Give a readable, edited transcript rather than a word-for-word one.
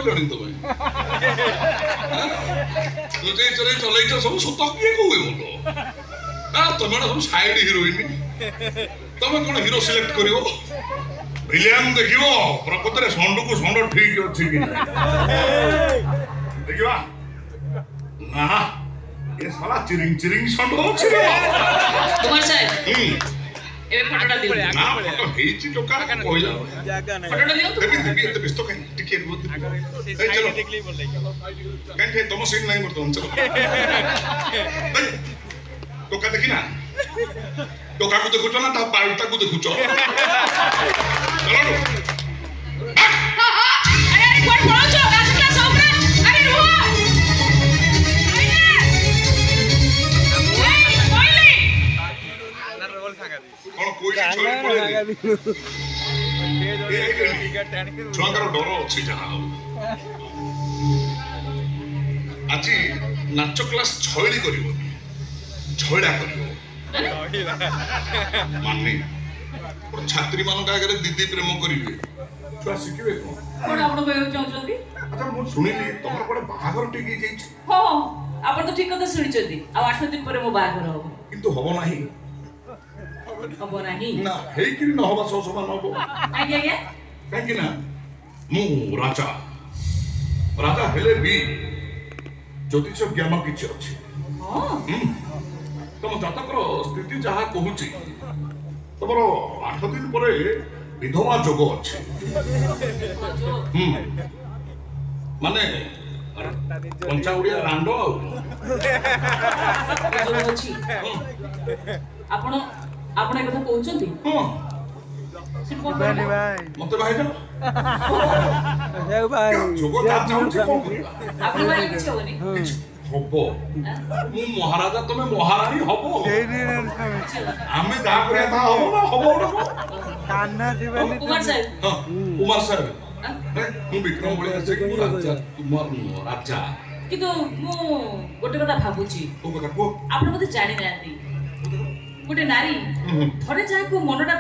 କହିଲଣି ତମେ ଚଲେଇଛ ସବୁ ସତ କିଏ କହୁଏ ଭଲ ତମେ ସବୁ ସାଇଡ ହିରୋଇନ ତମେ କଣ ହିରୋ ସିଲେକ୍ଟ କରିବ ଭିଲିଆନ ଦେଖିବ ପ୍ରକୃତରେ ଷଣ୍ଡକୁ ଷଣ୍ଡ ଠିକ ଅଛି କି ଦେଖିବା ନା ଏ ସାରା ଚିରିଂ ଚିରିଂ ଷଣ୍ଡ ଅଛି कुमार साहब ए फटोटा दियो ନା ଫଟୋ ହେଇଛି ଟୋକା କହିଲା फटोटा दियो ଦେବି ଦେବି ଏତେ ବ୍ୟସ୍ତ କାହିଁ ଟିକେ ରୁହ କାହିଁ ତମ ସିନ୍ ନାହିଁ ବର୍ତ୍ତମାନ ଚଲ ଟୋକା ଦେଖିନା ଟୋକାକୁ ଦେଖୁଛ ନା ତା ପାଲଟାକୁ ଦେଖୁଛ अरे अरे कोन पहुंचो रास्ता सोमरा अरे रुहो କଣ କହିଲି ଛୁଆଙ୍କର ଡର ଅଛି ଯାହା ହଉ ଆଜି ନାଚ କ୍ଲାସ ଛଇଳି କରିବନି ଛଇଳା କରିବ ମାନେ ଛାତ୍ରୀ ମାନଙ୍କ ଆଗରେ ଦିଦି ପ୍ରେମ କରିବେ ଛୁଆ ଶିଖିବେ କଣ कोन आपण कहउ चाहछोती ଆଚ୍ଛା ମୁଁ ଶୁଣିଲି ତମର ଗୋଟେ ବାହାଘର ଠିକ ହେଇଯାଇଛି हो आपण तो ठीक कथा सुनिचोती आ 8 दिन ପରେ ମୋ ବାହାଘର ହବ କିନ୍ତୁ ହବ ନାହିଁ ହବ ନାହିଁ ନା ହେଇକିରି ନ ହବା ସହ ସମାନ ହବ ଆଜ୍ଞା ଆଜ୍ଞା କାହିଁକି ନା ମୁଁ ରାଜା ହେଲେ ବି ଜ୍ୟୋତିଷ ଜ୍ଞାନ କିଛି ଅଛି ହଁ ତମ ଜାତକର ସ୍ଥିତି ଯାହା କହୁଛି ତମର 8 ଦିନ ପରେ ବିଧବା ଯୋଗ ଅଛି ମାନେ କଞ୍ଚା ଓଡିଆ ରାଣ୍ଡ ଆଉ ଯୋଉ ଅଛି ଆପଣ ଆପଣ ଏ କଥା କହୁଛନ୍ତି ହଁ ସେ କୋन କହିଲେ ମତେ ଭାଇ ଯାଉ ଭାଇ ଯୋଗ ଯା ଚାହୁଁଛି କଣ କରିବା ଆପଣ ମାନେ କିଛି ହବନି ହବ ମୁଁ ମହାରାଜା ତମେ ମହାରାଣୀ ହବ ଆମେ ଯାହା କରିବା ତାହା ହବ ନା ହବ କାହ୍ନା ଯିବାନି कुमार साहब ହଁ କୁମାର ସାହେବ ମୁଁ ବିକ୍ରମ ଭଳି ଆସେ କି ମୁଁ ରାଜା ତୁମର ରାଜା କିନ୍ତୁ ମୁଁ ଗୋଟେ କଥା ଭାବୁଛି କୋଉ କଥା କୁହ ଆପଣ ବୋଧେ ଜାଣି ନାହାନ୍ତି ଗୋଟେ ନାରୀ ଥରେ ଯାହାକୁ ମନଟା